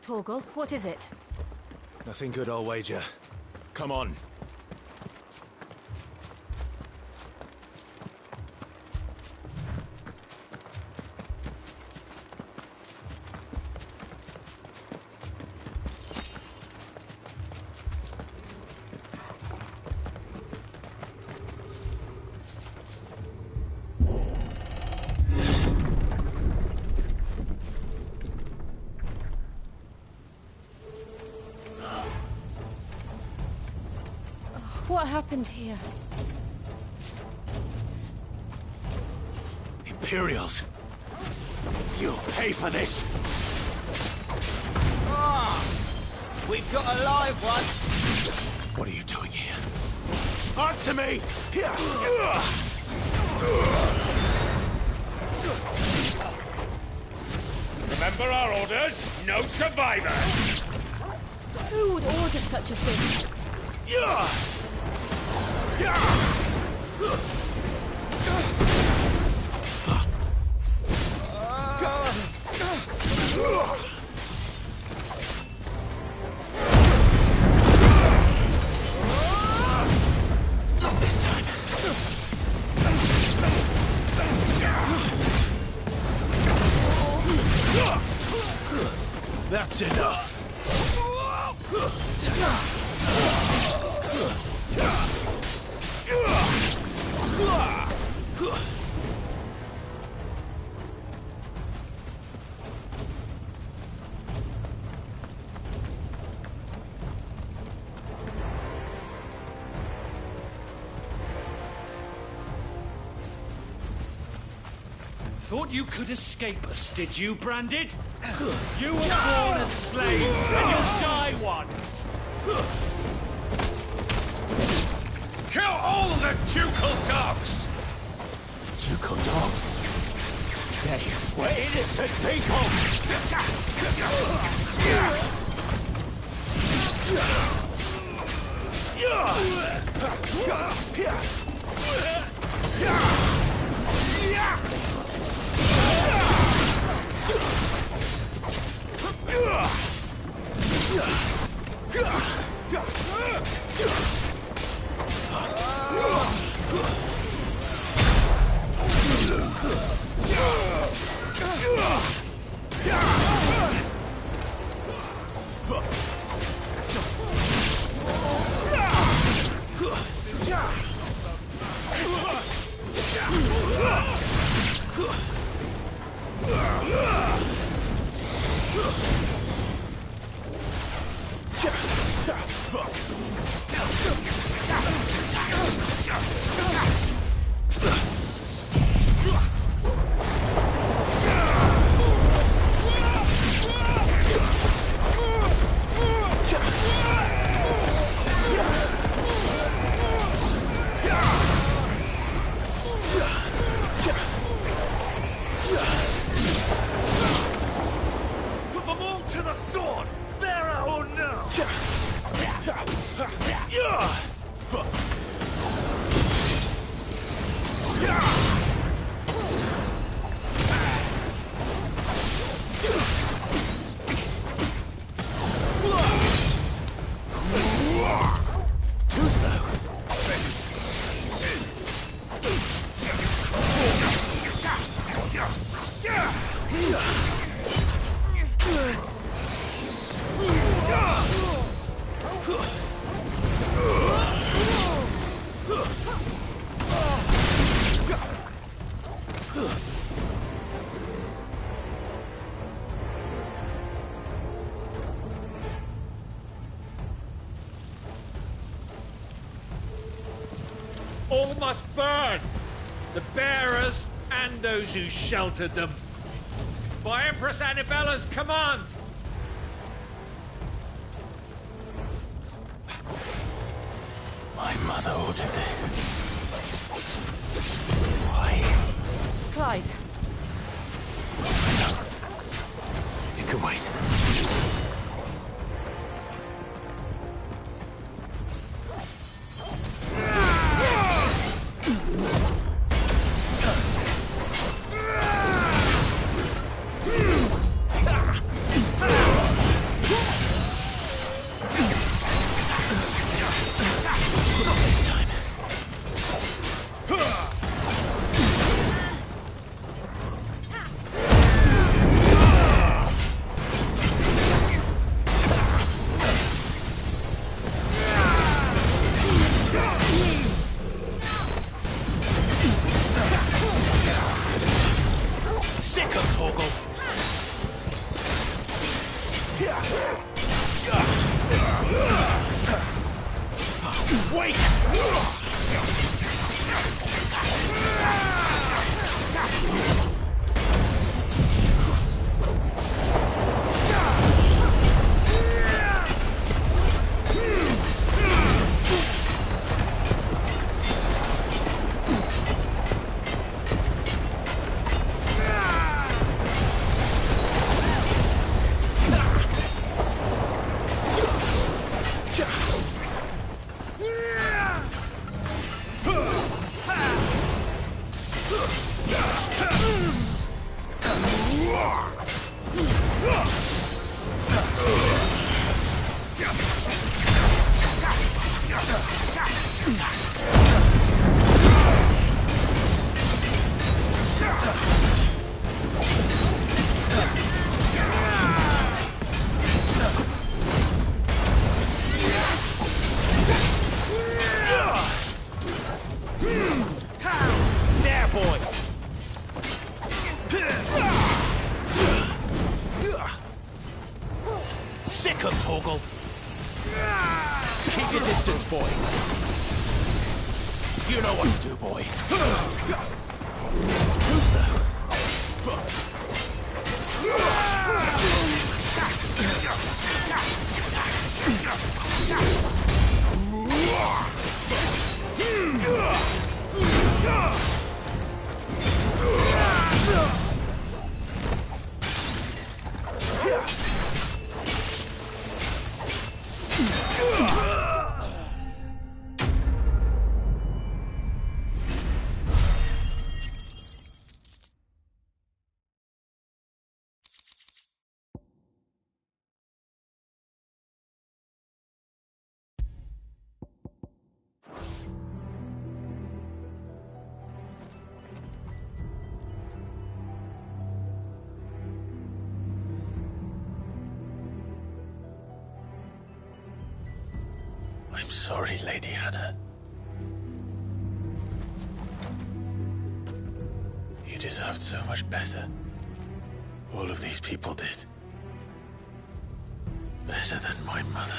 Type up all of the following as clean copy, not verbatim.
Torgal, what is it? Nothing good, I'll wager. Come on. What happened here? Imperials! You'll pay for this! Ah! We've got a live one! What are you doing here? Answer me! Remember our orders? No survivors! Who would order such a thing? Not this time. That's enough. Thought you could escape us, did you, Branded? You were born a slave, and you'll die one! Kill all the ducal dogs! Ducal dogs? They were innocent people! Put them all to the sword! Bearer or no! Too slow. All must burn! The bearers and those who sheltered them. By Empress Annabella's command! My mother ordered this. Why? Clive. It can wait. uncle. Keep your distance, boy. You know what to do, boy. Truce, though. I'm sorry, Lady Hannah. You deserved so much better. All of these people did. Better than my mother.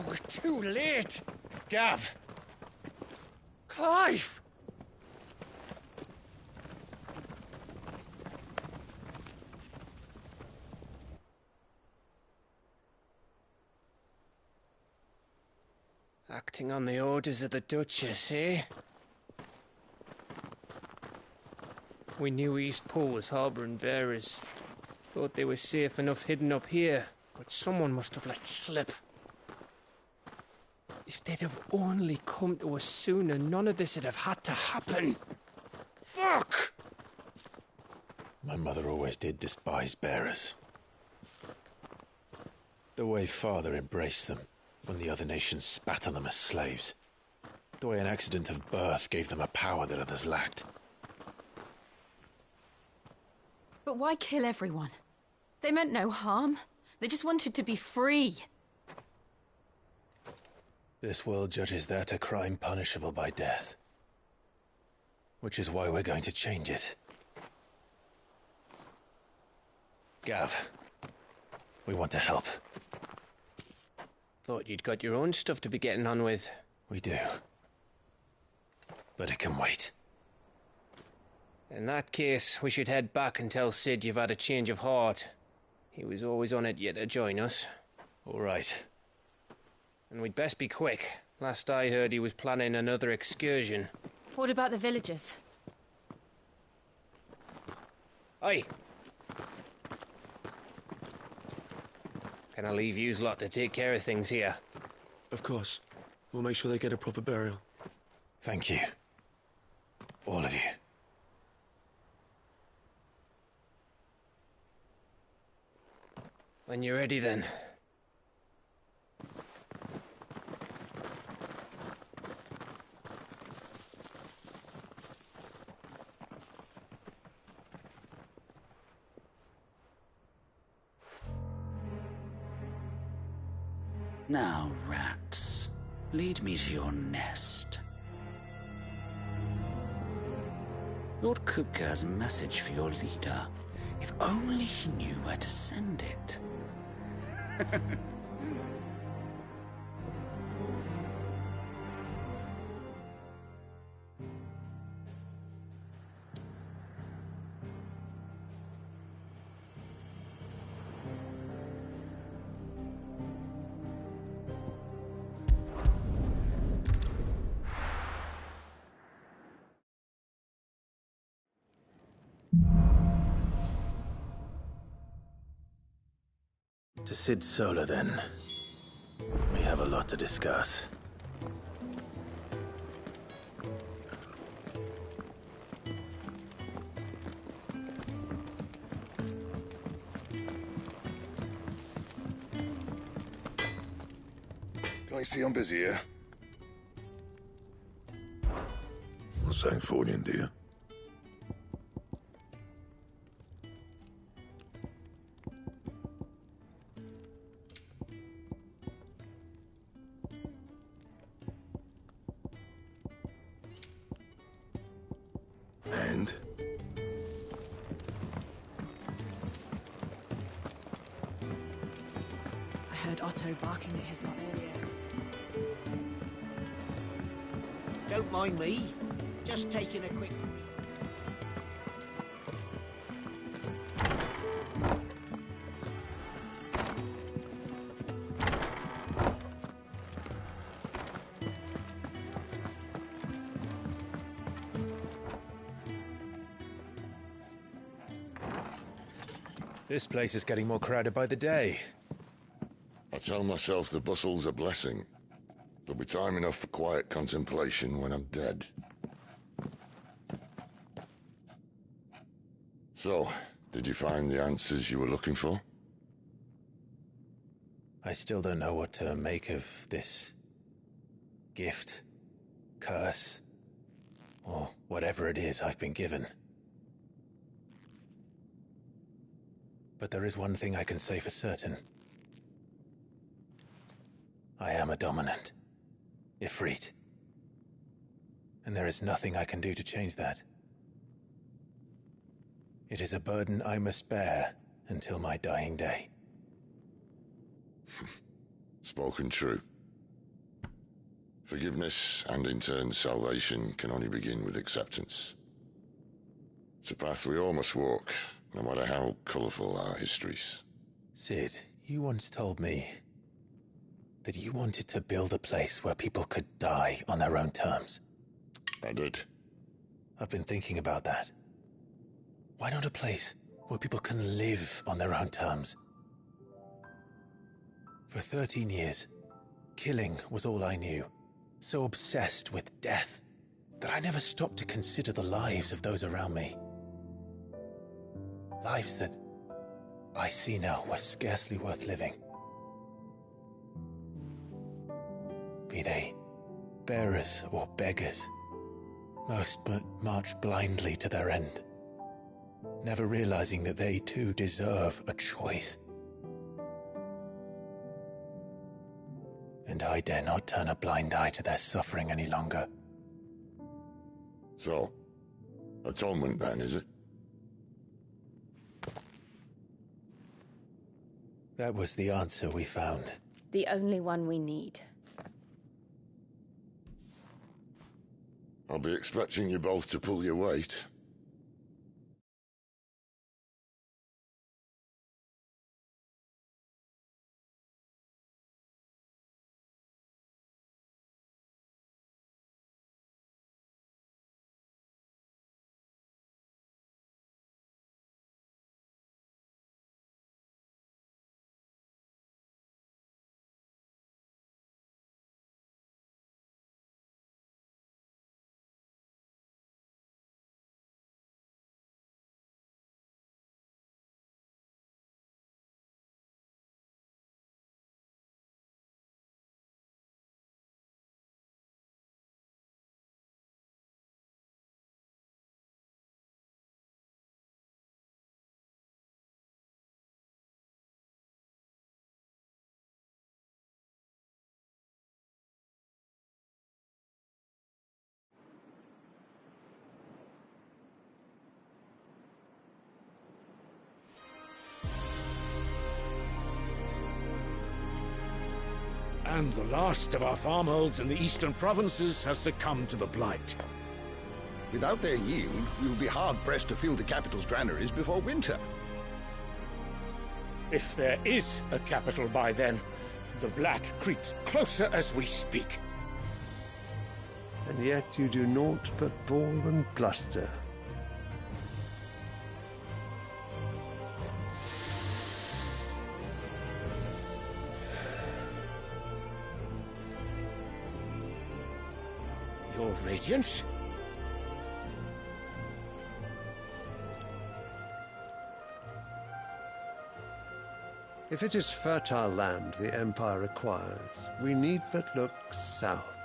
We're too late. Gav! Clive! Acting on the orders of the Duchess, eh? We knew Eastport was harbouring bearers. Thought they were safe enough hidden up here, but someone must have let slip. If they'd have only come to us sooner, none of this would have had to happen. Fuck! My mother always did despise bearers. The way Father embraced them when the other nations spat on them as slaves. The way an accident of birth gave them a power that others lacked. But why kill everyone? They meant no harm. They just wanted to be free. This world judges that a crime punishable by death. Which is why we're going to change it. Gav, we want to help. Thought you'd got your own stuff to be getting on with. We do. But it can wait. In that case, we should head back and tell Sid you've had a change of heart. He was always on it yet to join us. All right. And we'd best be quick. Last I heard, he was planning another excursion. What about the villagers? Aye. Can I leave yous lot to take care of things here? Of course. We'll make sure they get a proper burial. Thank you. All of you. When you're ready, then. Now, rats, lead me to your nest. Lord Kupka has a message for your leader. If only he knew where to send it. To Sid Solar, then. We have a lot to discuss. Can I see I'm busy here? I'm saying for you, dear. heard Otto barking at his lot earlier. Don't mind me. Just taking a quick... This place is getting more crowded by the day. I tell myself the bustle's a blessing. There'll be time enough for quiet contemplation when I'm dead. So, did you find the answers you were looking for? I still don't know what to make of this gift, curse, or whatever it is I've been given. But there is one thing I can say for certain. I am a dominant, Ifrit. And there is nothing I can do to change that. It is a burden I must bear until my dying day. Spoken true. Forgiveness, and in turn salvation, can only begin with acceptance. It's a path we all must walk, no matter how colourful our histories. Sid, you once told me that you wanted to build a place where people could die on their own terms. I did. I've been thinking about that. Why not a place where people can live on their own terms? For 13 years, killing was all I knew. So obsessed with death that I never stopped to consider the lives of those around me. Lives that I see now were scarcely worth living. Be they bearers or beggars, most march blindly to their end, never realizing that they too deserve a choice. And I dare not turn a blind eye to their suffering any longer. So, atonement then, is it? That was the answer we found. The only one we need. I'll be expecting you both to pull your weight. And the last of our farmholds in the eastern provinces has succumbed to the blight. Without their yield, we will be hard-pressed to fill the capital's granaries before winter. If there is a capital by then, the black creeps closer as we speak. And yet you do naught but bawl and bluster. Your Radiance? If it is fertile land the Empire requires, we need but look south.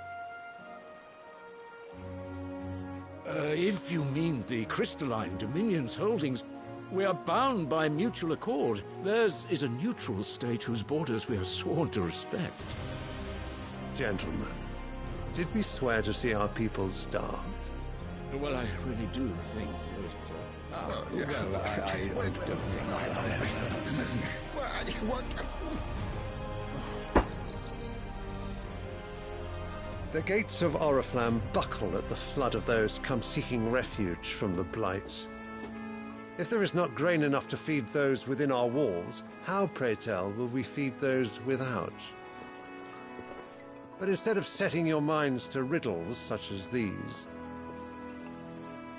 If you mean the crystalline Dominion's holdings, we are bound by mutual accord. Theirs is a neutral state whose borders we are sworn to respect. Gentlemen, did we swear to see our people starve? Well, I really do think that... The gates of Oriflamme buckle at the flood of those come seeking refuge from the Blight. If there is not grain enough to feed those within our walls, how, pray tell, will we feed those without? But instead of setting your minds to riddles such as these,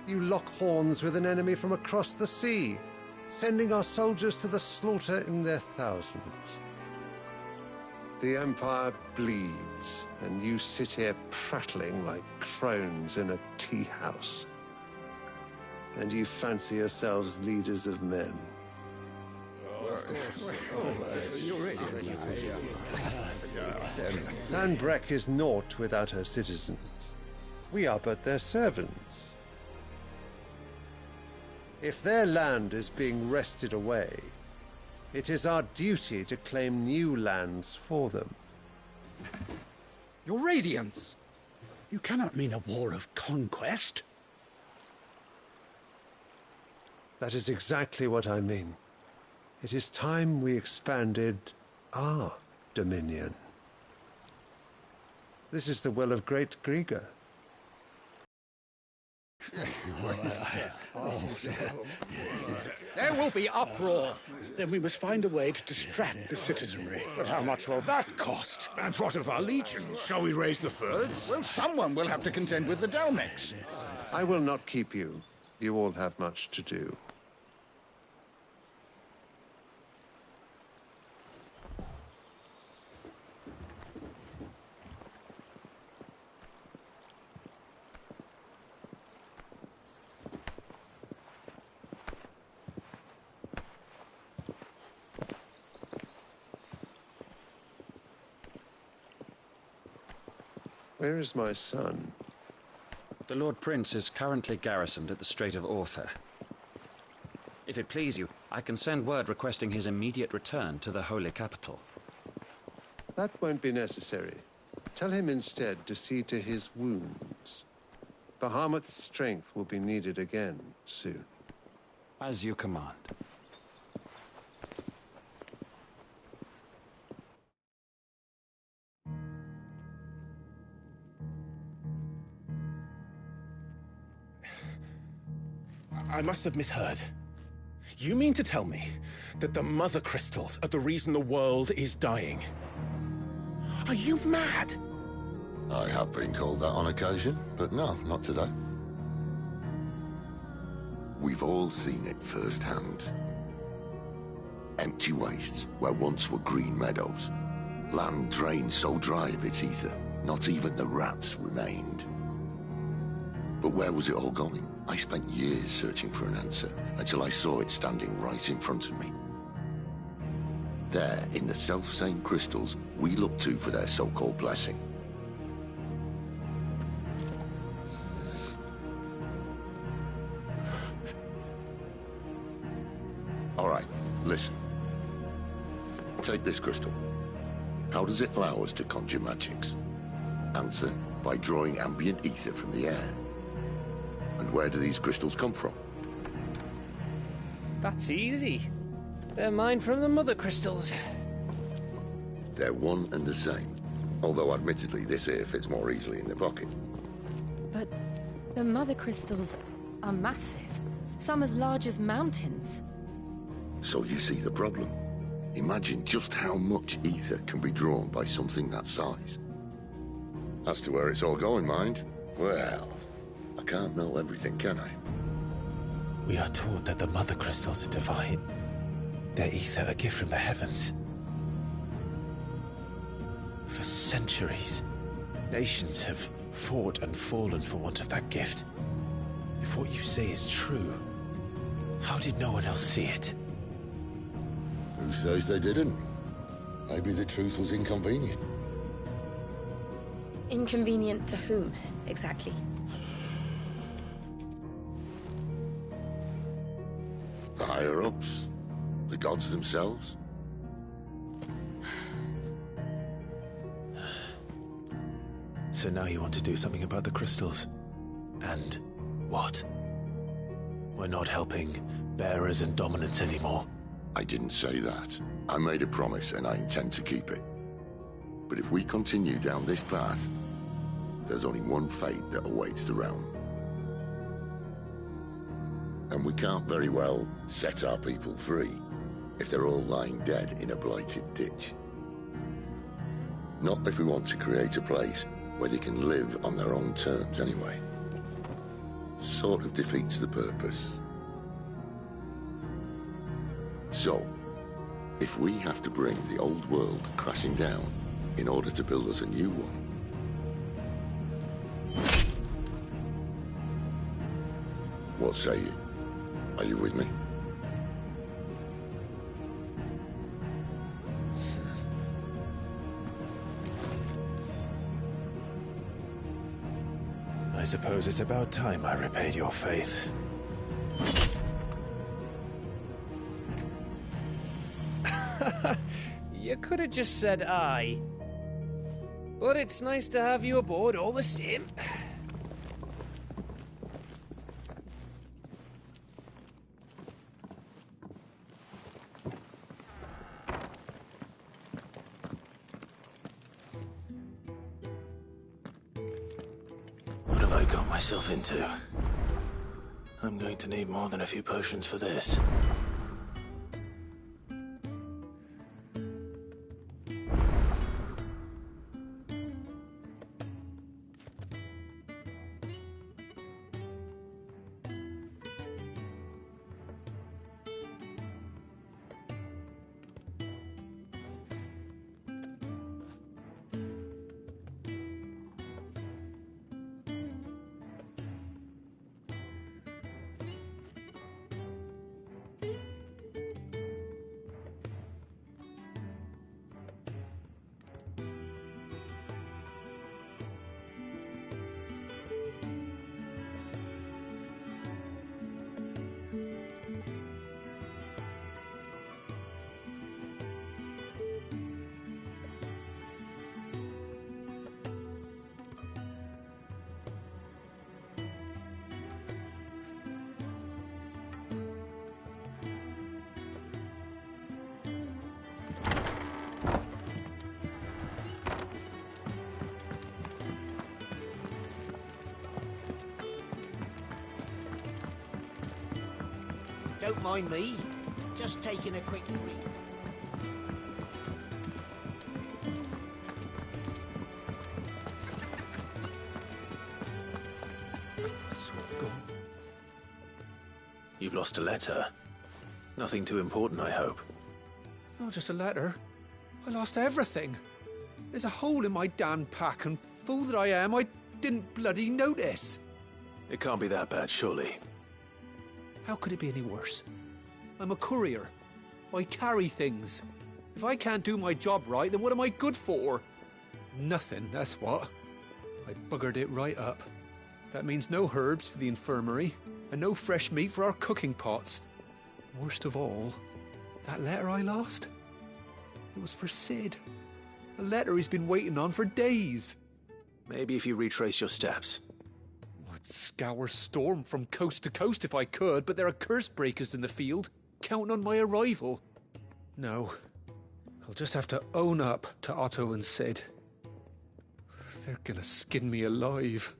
you lock horns with an enemy from across the sea, sending our soldiers to the slaughter in their thousands. The Empire bleeds, and you sit here prattling like crones in a tea house. And you fancy yourselves leaders of men. Sanbreque is naught without her citizens. We are but their servants. If their land is being wrested away, it is our duty to claim new lands for them. Your Radiance! You cannot mean a war of conquest. That is exactly what I mean. It is time we expanded our dominion. This is the will of great Grieger. There will be uproar. Then we must find a way to distract the citizenry. But how much will that cost? And what of our legions? Shall we raise the furs? Well, someone will have to contend with the Dalmex. I will not keep you. You all have much to do. Where is my son? The Lord Prince is currently garrisoned at the Strait of Arthur. If it please you, I can send word requesting his immediate return to the Holy Capital. That won't be necessary. Tell him instead to see to his wounds. Bahamut's strength will be needed again soon. As you command. I must have misheard. You mean to tell me that the Mother Crystals are the reason the world is dying? Are you mad? I have been called that on occasion, but no, not today. We've all seen it firsthand. Empty wastes where once were green meadows. Land drained so dry of its ether, not even the rats remained. But where was it all going? I spent years searching for an answer, until I saw it standing right in front of me. There, in the self-same crystals we look to for their so-called blessing. All right, listen. Take this crystal. How does it allow us to conjure magics? Answer, by drawing ambient ether from the air. And where do these crystals come from? That's easy. They're mined from the Mother Crystals. They're one and the same. Although admittedly this here fits more easily in the pocket. But the Mother Crystals are massive. Some as large as mountains. So you see the problem. Imagine just how much ether can be drawn by something that size. As to where it's all going, mind, well, I can't know everything, can I? We are taught that the Mother Crystals are divine. Their ether a gift from the heavens. For centuries, nations have fought and fallen for want of that gift. If what you say is true, how did no one else see it? Who says they didn't? Maybe the truth was inconvenient. Inconvenient to whom, exactly? The higher-ups? The gods themselves? So now you want to do something about the crystals? And what? We're not helping bearers and dominants anymore. I didn't say that. I made a promise and I intend to keep it. But if we continue down this path, there's only one fate that awaits the realm. And we can't very well set our people free if they're all lying dead in a blighted ditch. Not if we want to create a place where they can live on their own terms anyway. Sort of defeats the purpose. So, if we have to bring the old world crashing down in order to build us a new one, what say you? Are you with me? I suppose it's about time I repaid your faith. You could have just said aye. But it's nice to have you aboard all the same. What have I got myself into? I'm going to need more than a few potions for this. Don't mind me. Just taking a quick read. It's all gone. You've lost a letter. Nothing too important, I hope. Not just a letter. I lost everything. There's a hole in my damn pack, and fool that I am, I didn't bloody notice. It can't be that bad, surely. How could it be any worse? I'm a courier. I carry things. If I can't do my job right, then what am I good for? Nothing, that's what. I buggered it right up. That means no herbs for the infirmary, and no fresh meat for our cooking pots. Worst of all, that letter I lost? It was for Sid. A letter he's been waiting on for days. Maybe if you retrace your steps. I'd scour Storm from coast to coast if I could, but there are curse breakers in the field, counting on my arrival. No, I'll just have to own up to Otto and Sid. They're gonna skin me alive.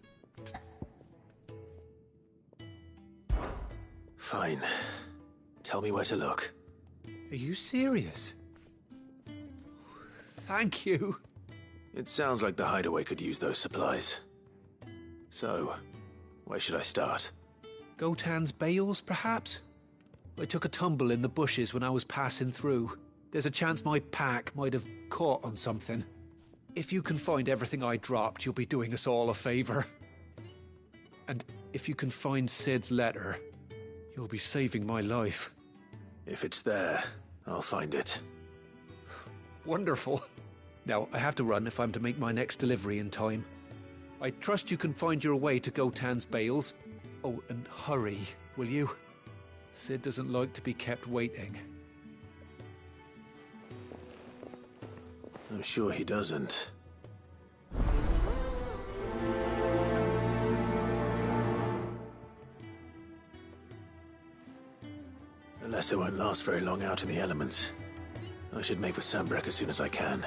Fine. Tell me where to look. Are you serious? Thank you. It sounds like the hideaway could use those supplies. So, where should I start? Gotan's bales, perhaps? I took a tumble in the bushes when I was passing through. There's a chance my pack might have caught on something. If you can find everything I dropped, you'll be doing us all a favor. And if you can find Sid's letter, you'll be saving my life. If it's there, I'll find it. Wonderful. Now, I have to run if I'm to make my next delivery in time. I trust you can find your way to Gotan's bales. Oh, and hurry, will you? Sid doesn't like to be kept waiting. I'm sure he doesn't. The letter won't last very long out in the elements. I should make for Sambrek as soon as I can.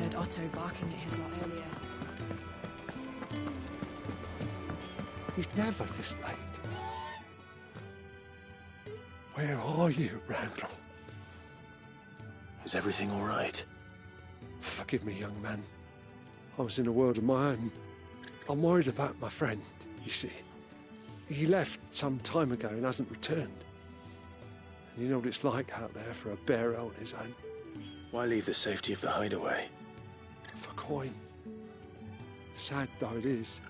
heard Otto barking at his lot earlier. He's never this late. Where are you, Randall? Is everything all right? Forgive me, young man. I was in a world of my own. I'm worried about my friend, you see. He left some time ago and hasn't returned. And you know what it's like out there for a bearer on his own. Why leave the safety of the hideaway? For coin. Sad though it is,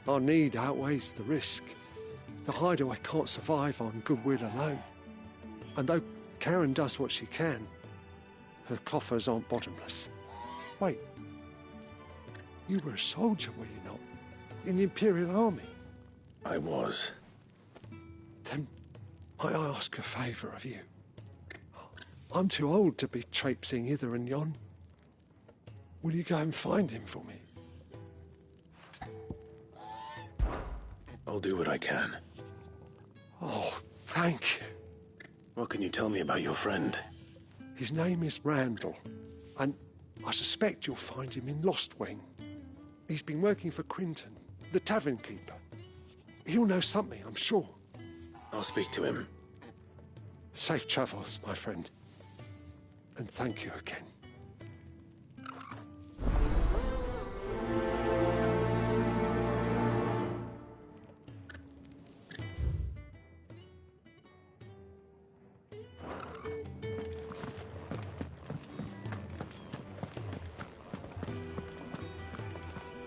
our need outweighs the risk. The hideaway can't survive on goodwill alone. And though Karen does what she can, her coffers aren't bottomless. Wait. You were a soldier, were you not? In the Imperial Army? I was. Then might I ask a favour of you? I'm too old to be traipsing hither and yon. Will you go and find him for me? I'll do what I can. Oh, thank you. What can you tell me about your friend? His name is Randall, and I suspect you'll find him in Lost Wing. He's been working for Quinton, the tavern keeper. He'll know something, I'm sure. I'll speak to him. Safe travels, my friend. And thank you again.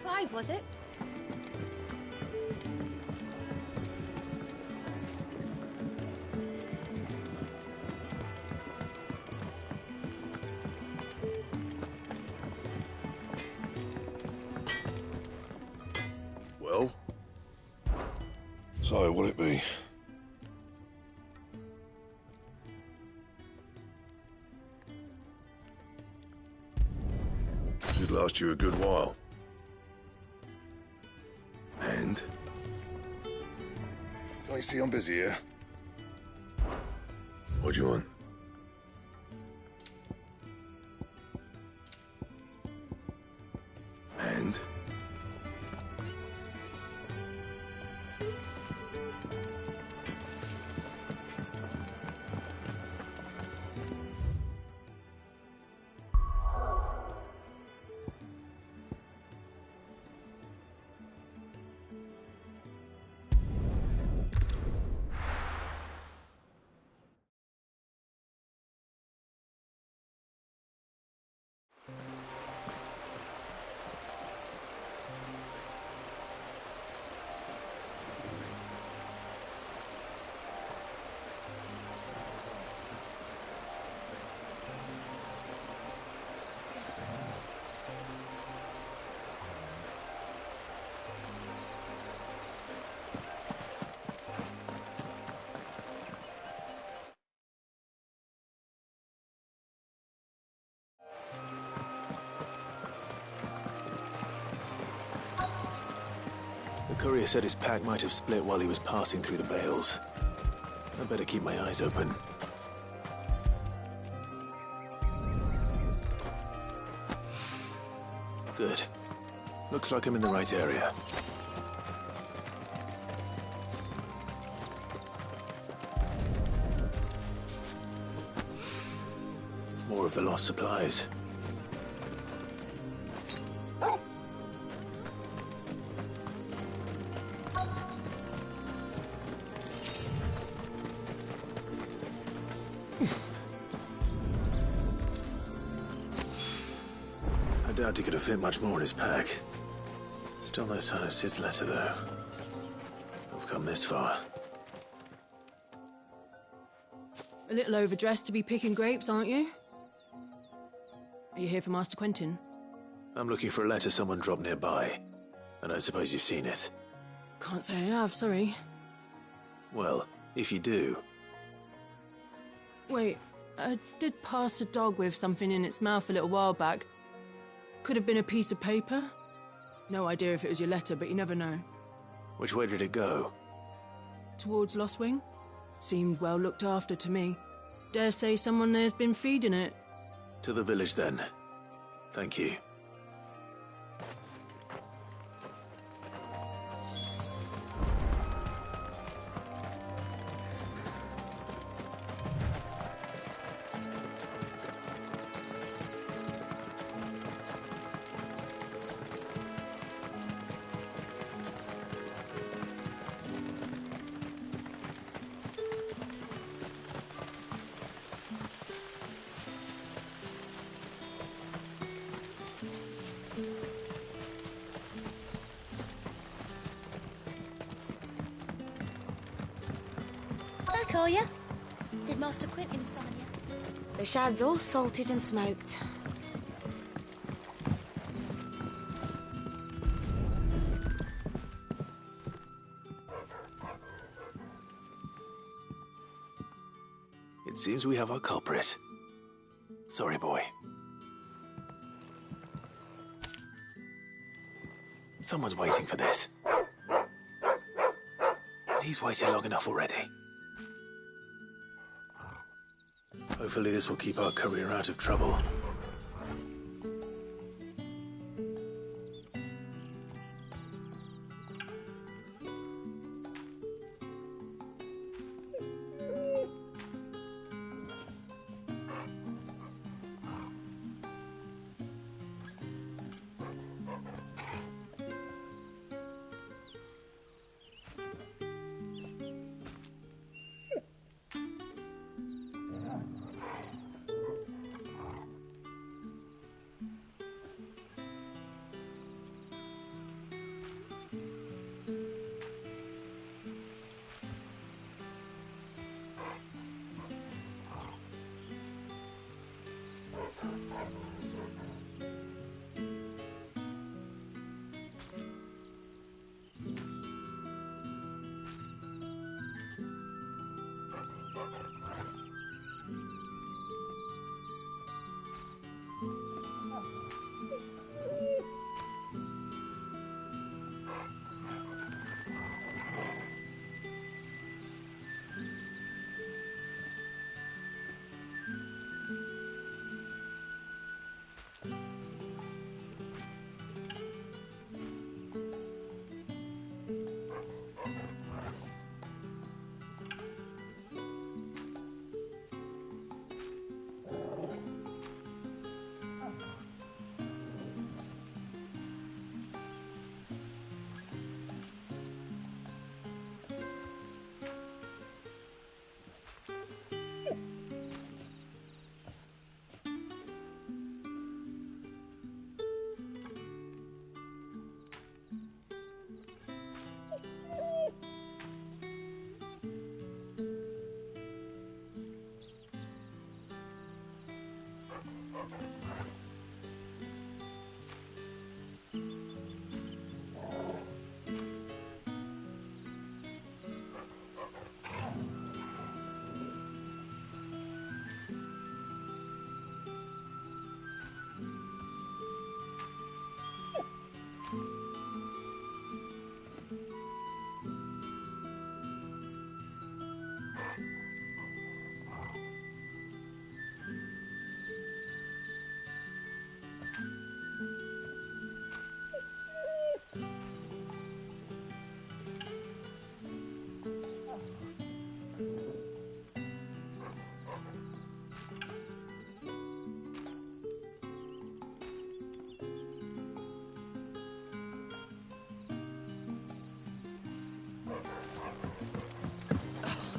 Clive, was it? Well? So, what'll it be? Should last you a good while. And? I see I'm busy here. What do you want? And? The courier said his pack might have split while he was passing through the bales. I better keep my eyes open. Good. Looks like I'm in the right area. More of the lost supplies. I doubt he could have fit much more in his pack. Still no sign of Sid's letter, though. I've come this far. A little overdressed to be picking grapes, aren't you? Are you here for Master Quentin? I'm looking for a letter someone dropped nearby, and I suppose you've seen it. Can't say I have, sorry. Well, if you do... Wait, I did pass a dog with something in its mouth a little while back. Could have been a piece of paper. No idea if it was your letter, but you never know. Which way did it go? Towards Lost Wing. Seemed well looked after to me. Dare say someone there's been feeding it. To the village, then. Thank you. Back, are ya? Did Master Quentin summon you? The shad's all salted and smoked. It seems we have our culprit. Sorry, boy. Someone's waiting for this. He's waited long enough already. Hopefully this will keep our courier out of trouble.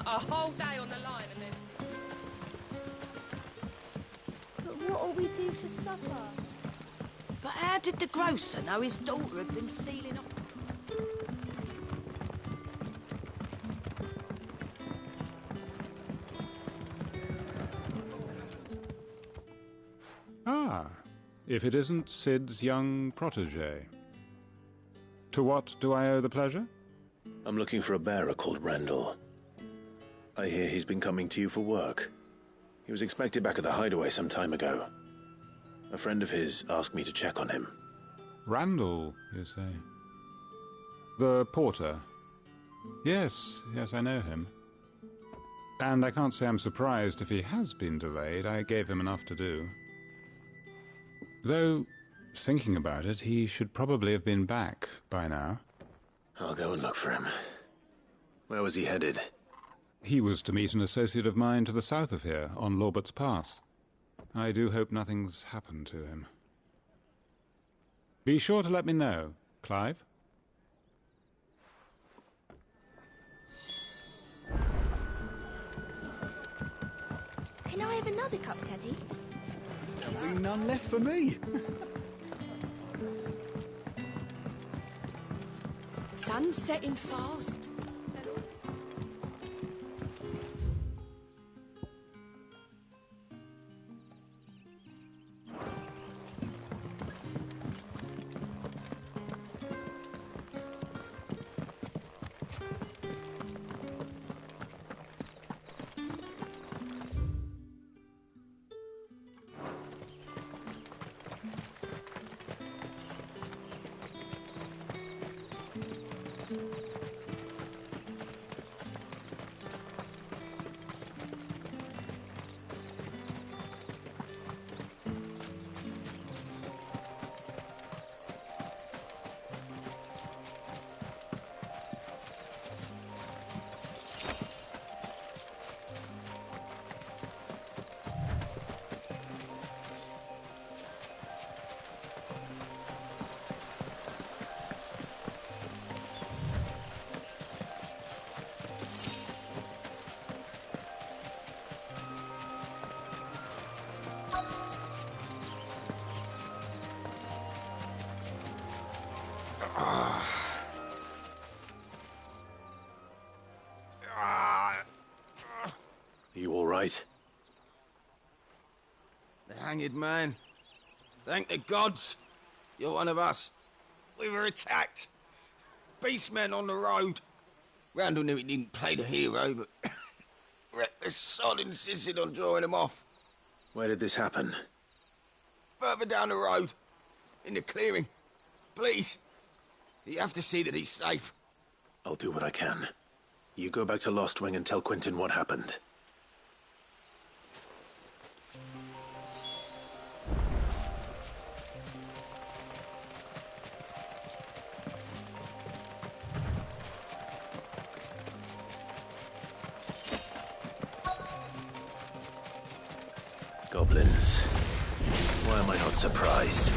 A whole day on the line and then... But what'll we do for supper? But how did the grocer know his daughter had been stealing off? Ah, if it isn't Sid's young protege. To what do I owe the pleasure? I'm looking for a bearer called Rendell. I hear he's been coming to you for work. He was expected back at the hideaway some time ago. A friend of his asked me to check on him. Randall, you say? The porter? Yes, I know him. And I can't say I'm surprised if he has been delayed. I gave him enough to do. Though, thinking about it, he should probably have been back by now. I'll go and look for him. Where was he headed? He was to meet an associate of mine to the south of here, on Lorbert's Pass. I do hope nothing's happened to him. Be sure to let me know, Clive. Can I have another cup, Teddy? There'll be none left for me. Sun's setting fast. You all right? The hanged man. Thank the gods. You're one of us. We were attacked. Beastmen on the road. Randall knew he didn't play the hero, but the sod insisted on drawing him off. Where did this happen? Further down the road. In the clearing. Please. You have to see that he's safe. I'll do what I can. You go back to Lost Wing and tell Quentin what happened. Goblins. Why am I not surprised?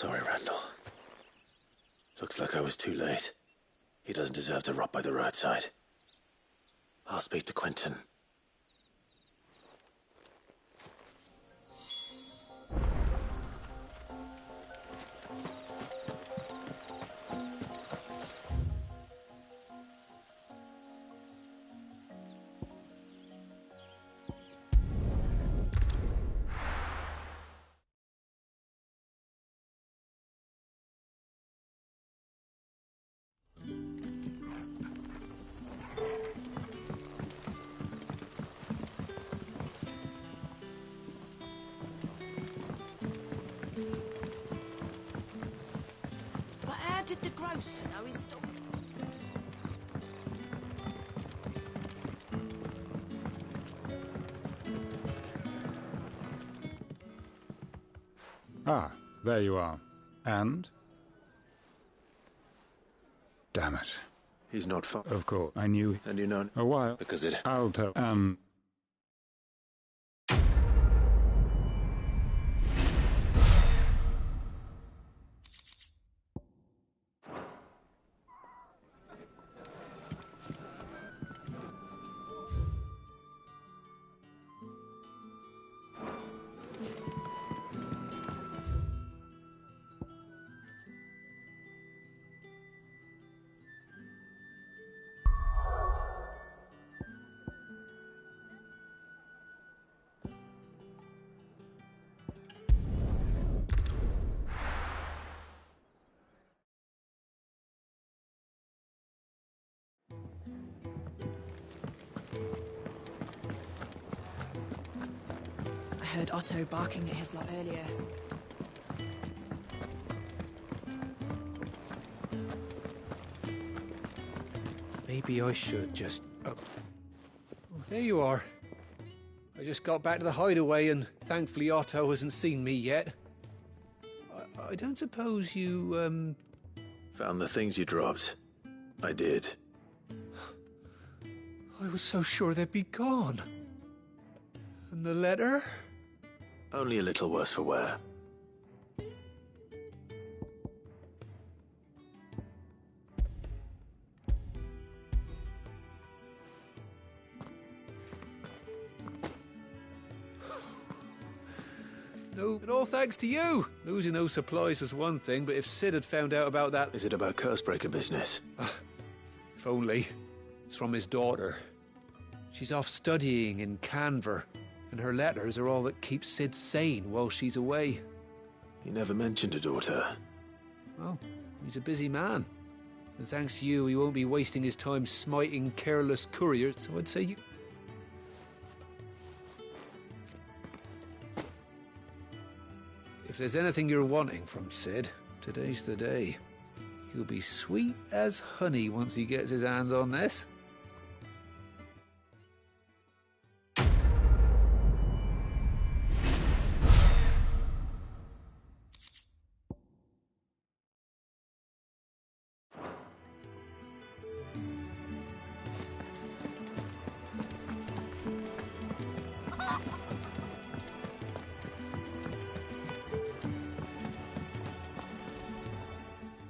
Sorry, Randall. Looks like I was too late. He doesn't deserve to rot by the roadside. I'll speak to Quentin. Did the grocer know his dog? Ah, there you are. And? Damn it. He's not far. Of course, I knew. And you know? A while. Because it... I'll tell. I heard Otto barking at his lot earlier. Maybe I should just... Oh, there you are. I just got back to the hideaway and thankfully Otto hasn't seen me yet. I don't suppose you, Found the things you dropped. I did. I was so sure they'd be gone. And the letter? Only a little worse for wear. No, and all thanks to you. Losing those supplies is one thing, but if Sid had found out about that... Is it about Cursebreaker business? If only. It's from his daughter. She's off studying in Canver, And her letters are all that keeps Sid sane while she's away. He never mentioned a daughter. Well, he's a busy man. And thanks to you, he won't be wasting his time smiting careless couriers, so I'd say you... If there's anything you're wanting from Sid, today's the day. He'll be sweet as honey once he gets his hands on this.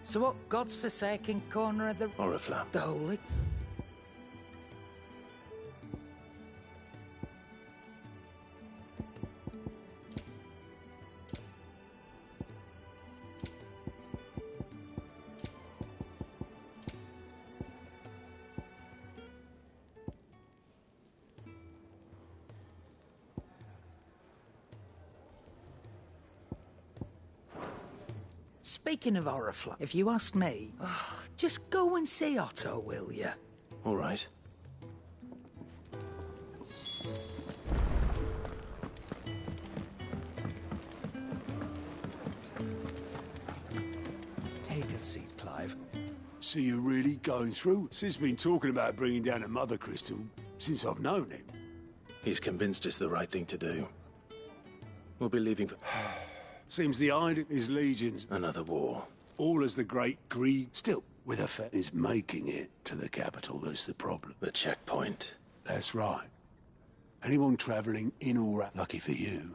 So what God's forsaken corner of the... Oriflamme. The holy... Speaking of Oriflamme, if you ask me, just go and see Otto, will you? All right. Take a seat, Clive. So you're really going through? Sid's been talking about bringing down a mother crystal since I've known him. He's convinced it's the right thing to do. We'll be leaving for... Seems the Hyde and his legions... Another war. All as the great Grieg... Still, with a fet is making it to the capital, that's the problem. The checkpoint. That's right. Anyone travelling in or out, lucky for you,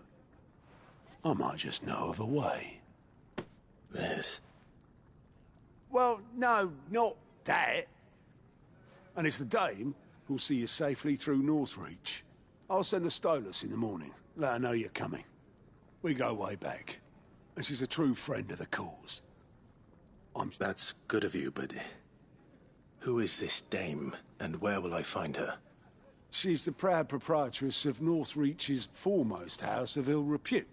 I might just know of a way. This? Well, no, not that. And it's the dame who'll see you safely through Northreach. I'll send the Stolas in the morning. Let her know you're coming. We go way back. And she's a true friend of the cause. That's good of you, but... Who is this dame, and where will I find her? She's the proud proprietress of Northreach's foremost house of ill repute.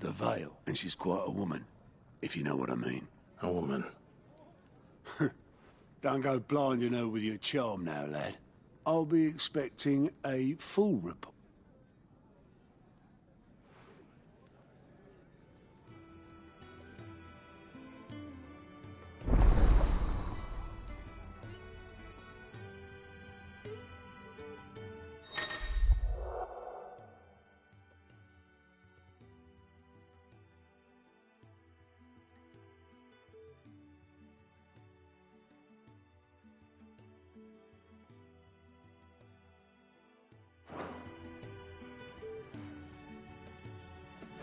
The Vale. And she's quite a woman, if you know what I mean. A woman? Don't go blinding her with your charm now, lad. I'll be expecting a full report.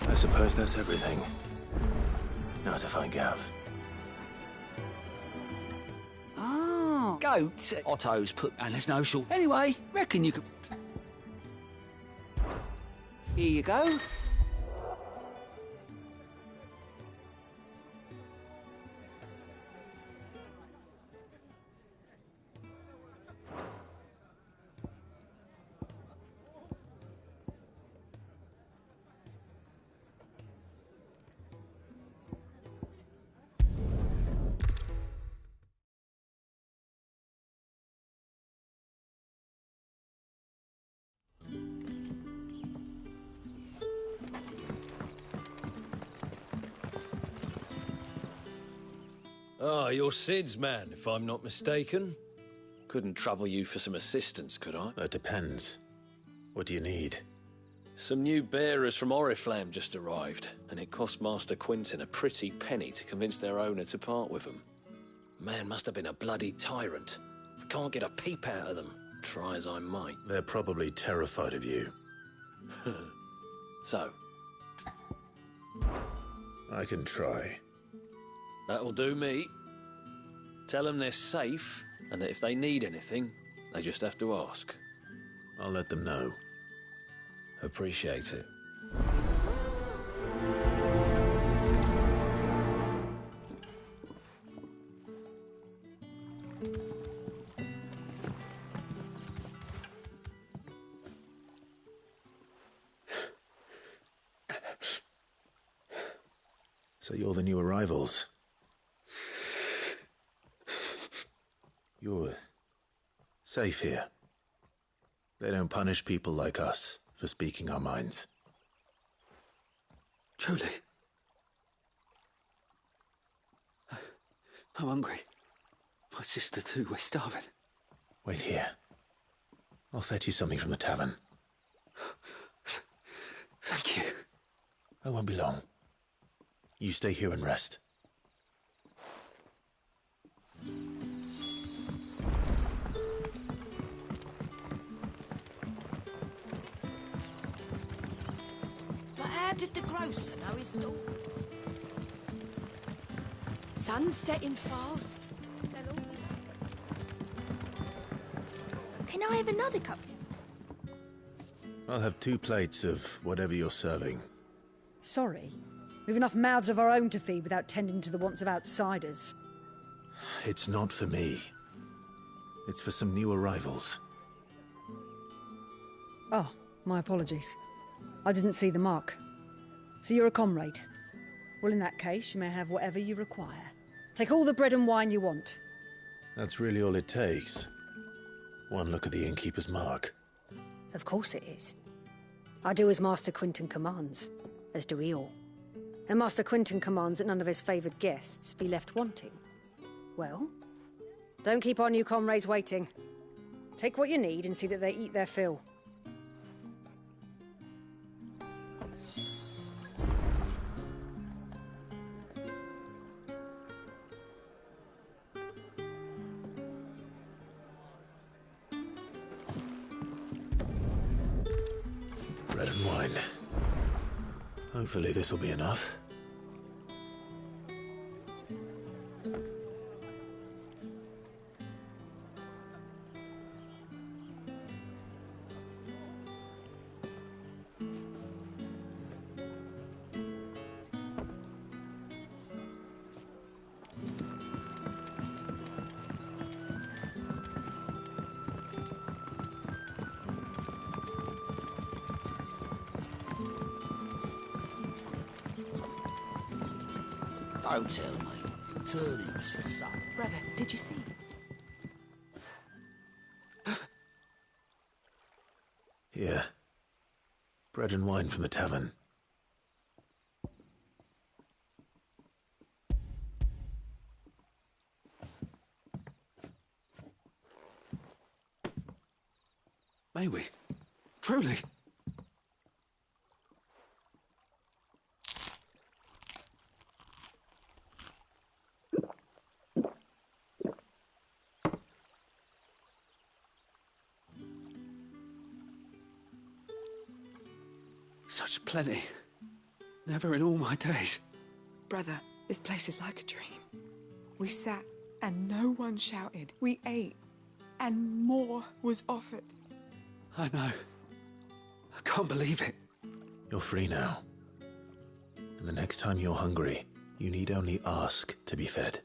I suppose that's everything. Now to find Gav. Oh, goat. Otto's put... And there's no short... Anyway, reckon you could... Here you go. Ah, you're Sid's man, if I'm not mistaken. Couldn't trouble you for some assistance, could I? That depends. What do you need? Some new bearers from Oriflamme just arrived, and it cost Master Quintin a pretty penny to convince their owner to part with them. Man must have been a bloody tyrant. I can't get a peep out of them, try as I might. They're probably terrified of you. So? I can try. That'll do me. Tell them they're safe, and that if they need anything, they just have to ask. I'll let them know. Appreciate it. So you're the new arrivals. You're safe here. They don't punish people like us for speaking our minds. Truly. I'm hungry. My sister too, we're starving. Wait here. I'll fetch you something from the tavern. Thank you. I won't be long. You stay here and rest. But how did the grocer know his daughter? Sun's setting fast. Can I have another cup? I'll have 2 plates of whatever you're serving. Sorry. We've enough mouths of our own to feed without tending to the wants of outsiders. It's not for me. It's for some new arrivals. Oh, my apologies. I didn't see the mark. So you're a comrade. Well, in that case, you may have whatever you require. Take all the bread and wine you want. That's really all it takes. One look at the innkeeper's mark. Of course it is. I do as Master Quinton commands, as do we all. And Master Quinton commands that none of his favoured guests be left wanting. Well, don't keep our new comrades waiting. Take what you need and see that they eat their fill. Bread and wine. Hopefully this will be enough. Don't tell me. Turnips for supper. Brother, did you see? Here. Bread and wine from the tavern. May we? Truly? Such plenty. Never in all my days. Brother, this place is like a dream. We sat and no one shouted. We ate and more was offered. I know. I can't believe it. You're free now. And the next time you're hungry, you need only ask to be fed.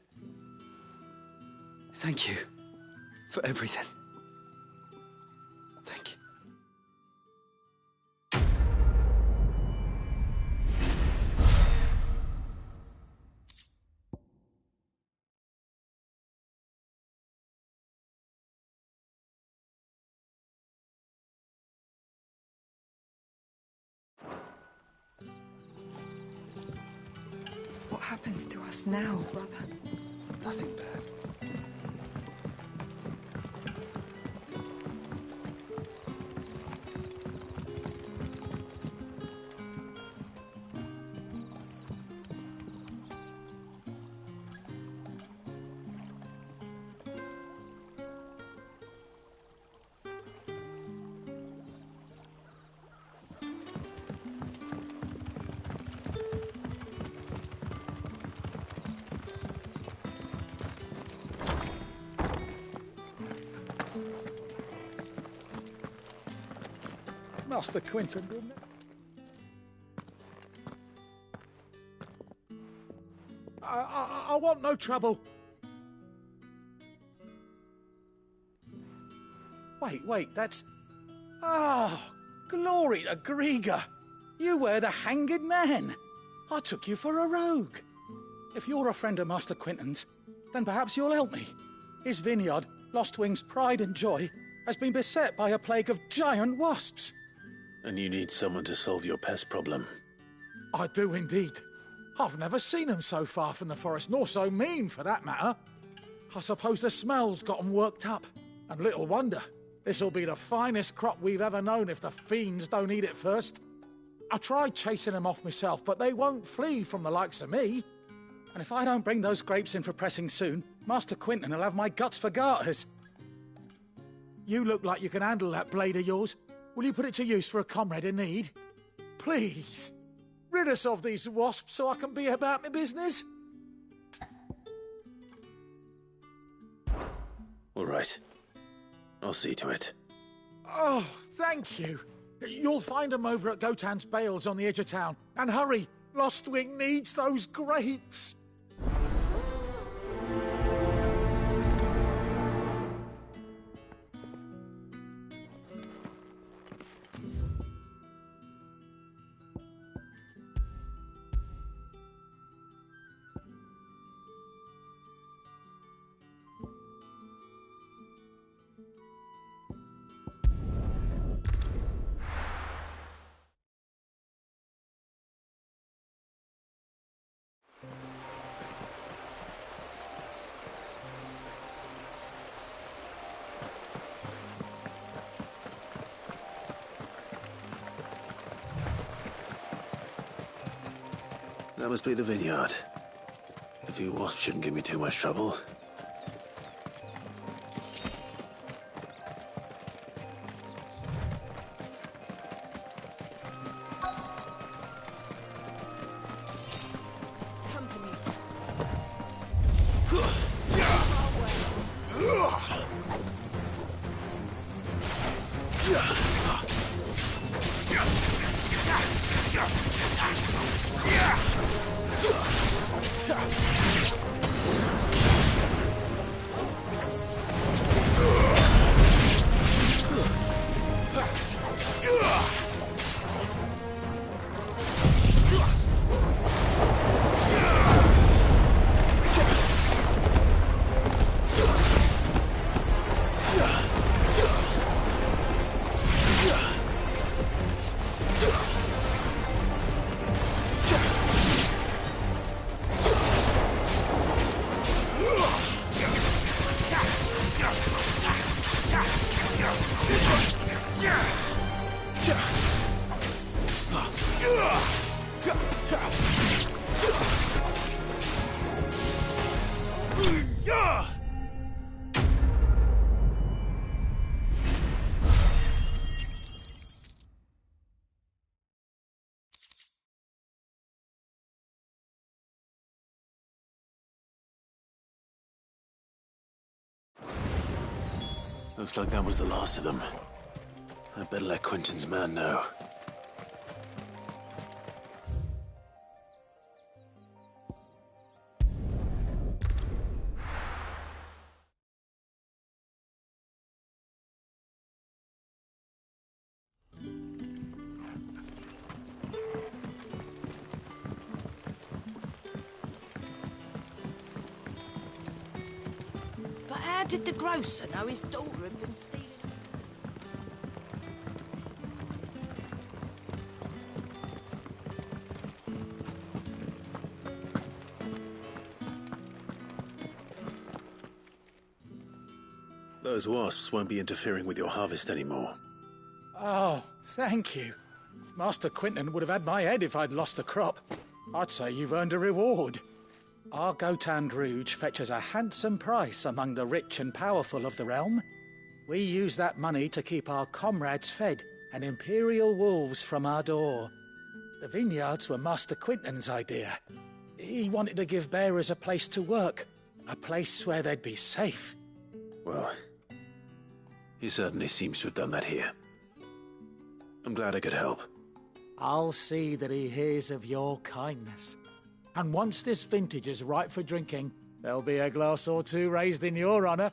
Thank you for everything. Thank you. What happens to us now, brother? Nothing bad. Master Quinton, didn't it? I want no trouble. Wait, that's... Oh, glory to Griga. You were the hanged man. I took you for a rogue. if you're a friend of Master Quinton's, then perhaps you'll help me. His vineyard, Lostwing's pride and joy, has been beset by a plague of giant wasps. And you need someone to solve your pest problem. I do indeed. I've never seen them so far from the forest, nor so mean, for that matter. I suppose the smell's got them worked up. And little wonder. This'll be the finest crop we've ever known if the fiends don't eat it first. I tried chasing them off myself, but they won't flee from the likes of me. And if I don't bring those grapes in for pressing soon, Master Quinton will have my guts for garters. You look like you can handle that blade of yours. Will you put it to use for a comrade in need? Please, rid us of these wasps so I can be about my business. All right. I'll see to it. Oh, thank you. You'll find them over at Gotan's Bales on the edge of town. And hurry, Lostwing needs those grapes. That must be the vineyard. A few wasps shouldn't give me too much trouble. Looks like that was the last of them. I better let Quinton's man know. But how did the grocer know his daughter had been stealing? Those wasps won't be interfering with your harvest anymore. Oh, thank you. Master Quinton would have had my head if I'd lost the crop. I'd say you've earned a reward. Our Gotan Rouge fetches a handsome price among the rich and powerful of the realm. We use that money to keep our comrades fed and imperial wolves from our door. The vineyards were Master Quinton's idea. He wanted to give bearers a place to work, a place where they'd be safe. Well, he certainly seems to have done that here. I'm glad I could help. I'll see that he hears of your kindness. And once this vintage is ripe for drinking, there'll be a glass or two raised in your honor.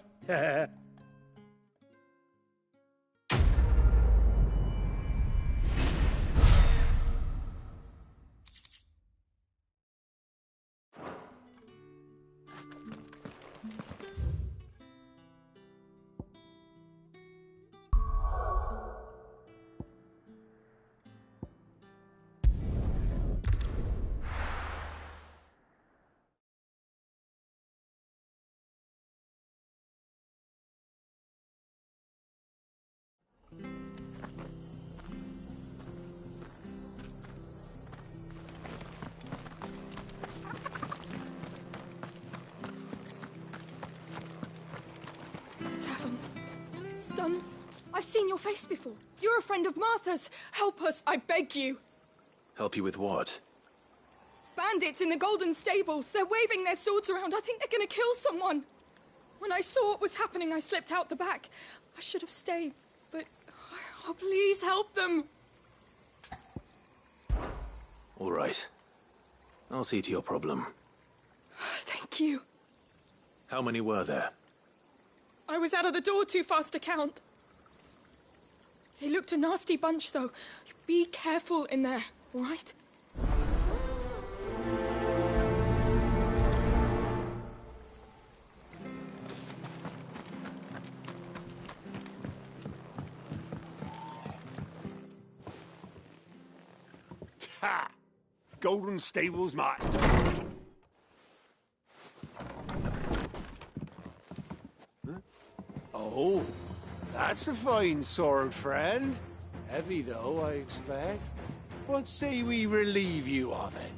done. I've seen your face before. You're a friend of Martha's. Help us, I beg you. Help you with what? Bandits in the Golden Stables. They're waving their swords around. I think they're going to kill someone. When I saw what was happening, I slipped out the back. I should have stayed, but... Oh, please help them. All right. I'll see to your problem. Thank you. How many were there? I was out of the door too fast to count. They looked a nasty bunch, though. Be careful in there, all right? Ha! Golden Stables mine. Huh? Oh, that's a fine sword, friend. Heavy, though, I expect. What say we relieve you of it?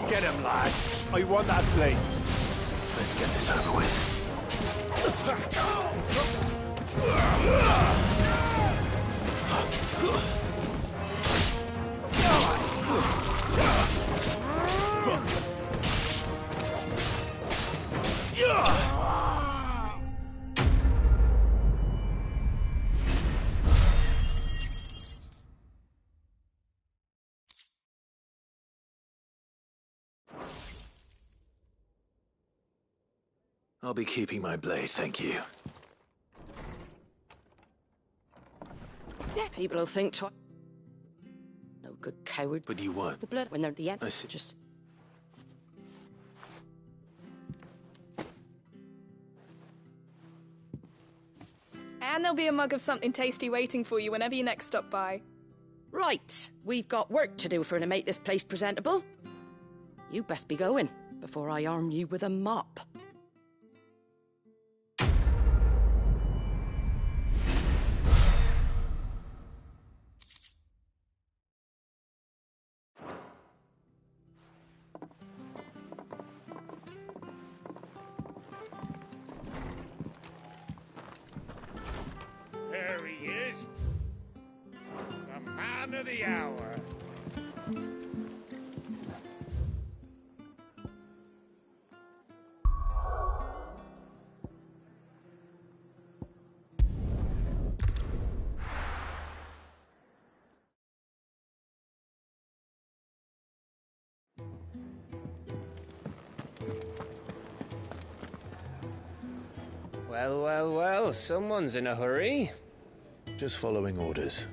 Get him, lads. I want that blade. Let's get this over with. I'll be keeping my blade, thank you. People will think twice. No good coward. But you weren't. The blood when they're at the end. I see. Just... And there'll be a mug of something tasty waiting for you whenever you next stop by. Right, we've got work to do for to make this place presentable. You best be going before I arm you with a mop. There he is. The man of the hour. Well, well, well, someone's in a hurry. Just following orders.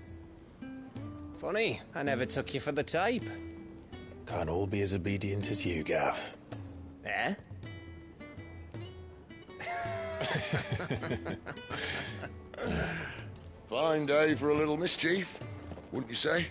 Funny, I never took you for the type. Can't all be as obedient as you, Gav. Eh? Fine day for a little mischief, wouldn't you say?